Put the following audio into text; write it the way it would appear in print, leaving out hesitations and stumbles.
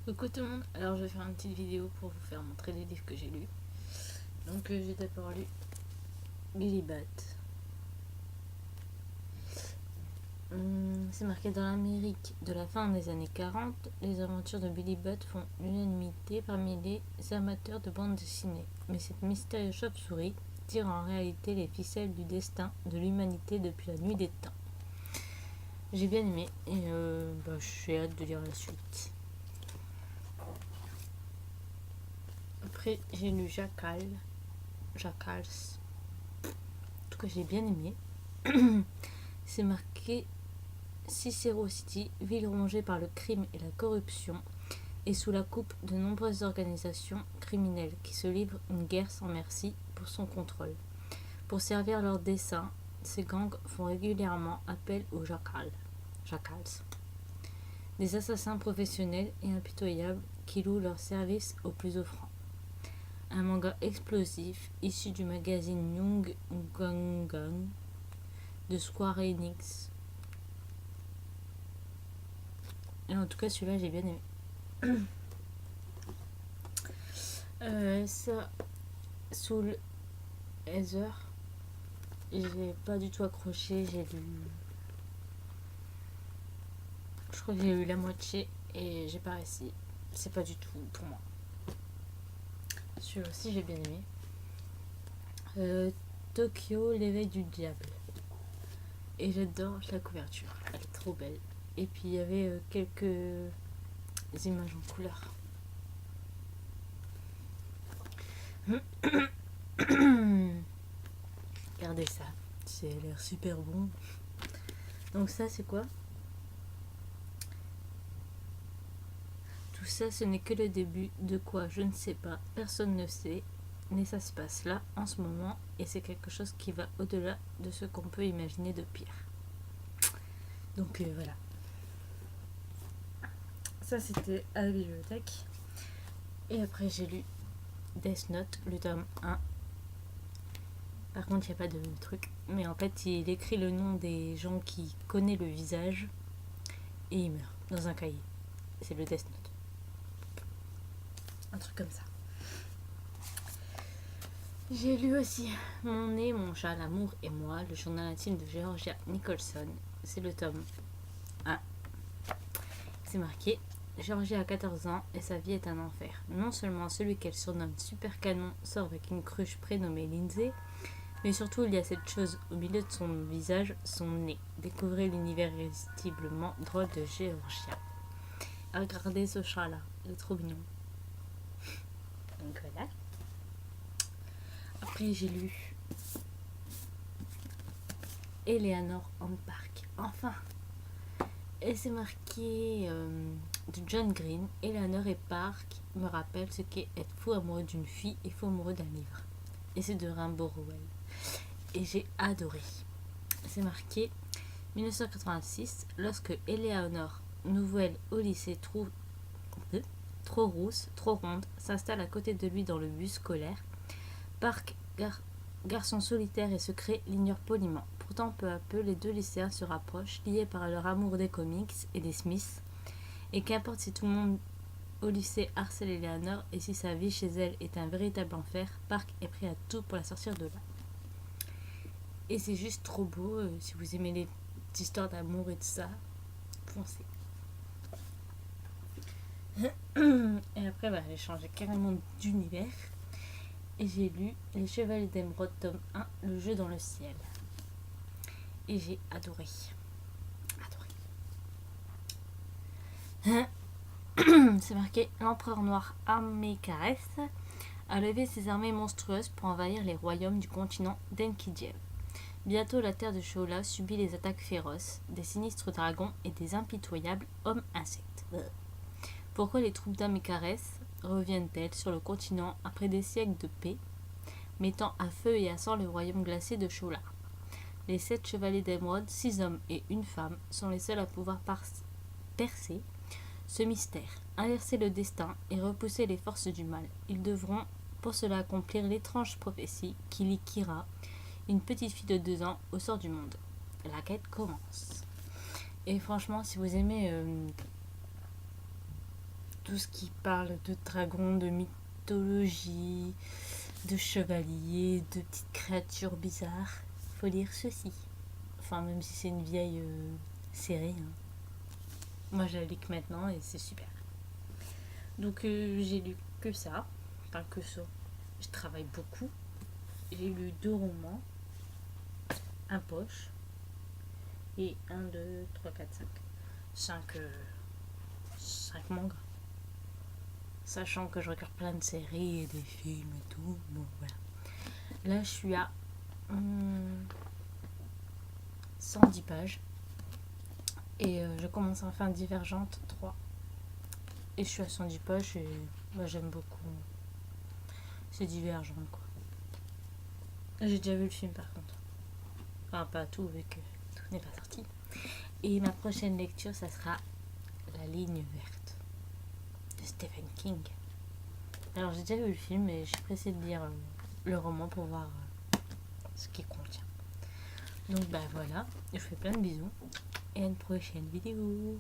Coucou tout le monde, alors je vais faire une petite vidéo pour vous faire montrer les livres que j'ai lus. Donc j'ai d'abord lu Billy Bat. C'est marqué dans l'Amérique de la fin des années 40, les aventures de Billy Bat font l'unanimité parmi les amateurs de bande dessinée. Mais cette mystérieuse chauve-souris tire en réalité les ficelles du destin de l'humanité depuis la nuit des temps. J'ai bien aimé et j'ai hâte de lire la suite. Après j'ai lu Jackals. En tout cas j'ai bien aimé. C'est marqué Cicero City, ville rongée par le crime et la corruption, et sous la coupe de nombreuses organisations criminelles qui se livrent une guerre sans merci pour son contrôle. Pour servir leurs desseins, ces gangs font régulièrement appel aux jackals, des assassins professionnels et impitoyables qui louent leurs services aux plus offrants. Un manga explosif issu du magazine Young Gangan de Square Enix. Et en tout cas, celui-là, j'ai bien aimé. Ça, Soul Heather, j'ai pas du tout accroché. Je crois que j'ai eu la moitié et j'ai pas réussi. C'est pas du tout pour moi. Celui-là aussi, j'ai bien aimé. Tokyo, l'éveil du diable. Et j'adore la couverture. Elle est trop belle. Et puis il y avait quelques images en couleur. Regardez ça. Ça a l'air super bon. Donc ça, c'est quoi? Tout ça, ce n'est que le début de quoi je ne sais pas, personne ne sait, mais ça se passe là, en ce moment, et c'est quelque chose qui va au-delà de ce qu'on peut imaginer de pire. Donc voilà. Ça, c'était à la bibliothèque. Et après, j'ai lu Death Note, le tome 1. Par contre, il n'y a pas de truc. Mais en fait, il écrit le nom des gens qui connaissent le visage et il meurt dans un cahier. C'est le Death Note. Un truc comme ça. J'ai lu aussi Mon nez, mon chat, l'amour et moi, le journal intime de Georgia Nicholson. C'est le tome 1. C'est marqué Georgia a 14 ans et sa vie est un enfer. Non seulement celui qu'elle surnomme Super Canon sort avec une cruche prénommée Lindsay, mais surtout il y a cette chose au milieu de son visage, son nez. Découvrez l'univers irrésistiblement drôle de Georgia. Regardez ce chat là, il est trop mignon. Donc voilà. Après j'ai lu Eleanor en parc. Enfin. Et c'est marqué de John Green. Eleanor et Park me rappellent ce qu'est être fou amoureux d'une fille et fou amoureux d'un livre. Et c'est de Rimbaud Rowell. Et j'ai adoré. C'est marqué 1986, lorsque Eleanor, nouvelle au lycée trop rousse, trop ronde, s'installe à côté de lui dans le bus scolaire. Park, garçon solitaire et secret, l'ignore poliment. Pourtant, peu à peu, les deux lycéens se rapprochent, liés par leur amour des comics et des Smiths. Et qu'importe si tout le monde au lycée harcèle Eleanor et si sa vie chez elle est un véritable enfer, Park est prêt à tout pour la sortir de là. Et c'est juste trop beau. Si vous aimez les histoires d'amour et tout ça, foncez. Et après, j'ai changé carrément d'univers. Et j'ai lu Les Chevaliers d'Émeraude, tome 1, Le jeu dans le ciel. Et j'ai adoré. C'est marqué L'empereur noir Amilcares a levé ses armées monstrueuses pour envahir les royaumes du continent d'Enkidiev. Bientôt la terre de Shola subit les attaques féroces des sinistres dragons et des impitoyables hommes insectes. Pourquoi les troupes d'Amilcares reviennent-elles sur le continent après des siècles de paix, mettant à feu et à sang le royaume glacé de Shola? Les 7 chevaliers d'émeraude, 6 hommes et une femme, sont les seuls à pouvoir percer ce mystère, inverser le destin et repousser les forces du mal. Ils devront pour cela accomplir l'étrange prophétie qui lie Kira, une petite fille de 2 ans, au sort du monde. La quête commence. Et franchement, si vous aimez tout tout ce qui parle de dragons, de mythologie, de chevaliers, de petites créatures bizarres, faut lire ceci. Enfin, même si c'est une vieille série. Hein. Moi, je la lis que maintenant et c'est super. Donc, j'ai lu que ça. Enfin, que ça. Je travaille beaucoup. J'ai lu 2 romans, un poche, et 1, 2, 3, 4, 5. 5 mangas. Sachant que je regarde plein de séries et des films et tout. Bon, voilà. Là, je suis à 110 pages. Et je commence enfin Divergente 3. Et je suis à 110 pages et moi j'aime beaucoup. C'est Divergent quoi. J'ai déjà vu le film par contre. Enfin pas tout vu que tout n'est pas sorti. Et ma prochaine lecture ça sera La ligne verte de Stephen King. Alors j'ai déjà vu le film et je suis pressée de lire le roman pour voir ce qu'il contient. Donc bah voilà, je vous fais plein de bisous et à une prochaine vidéo.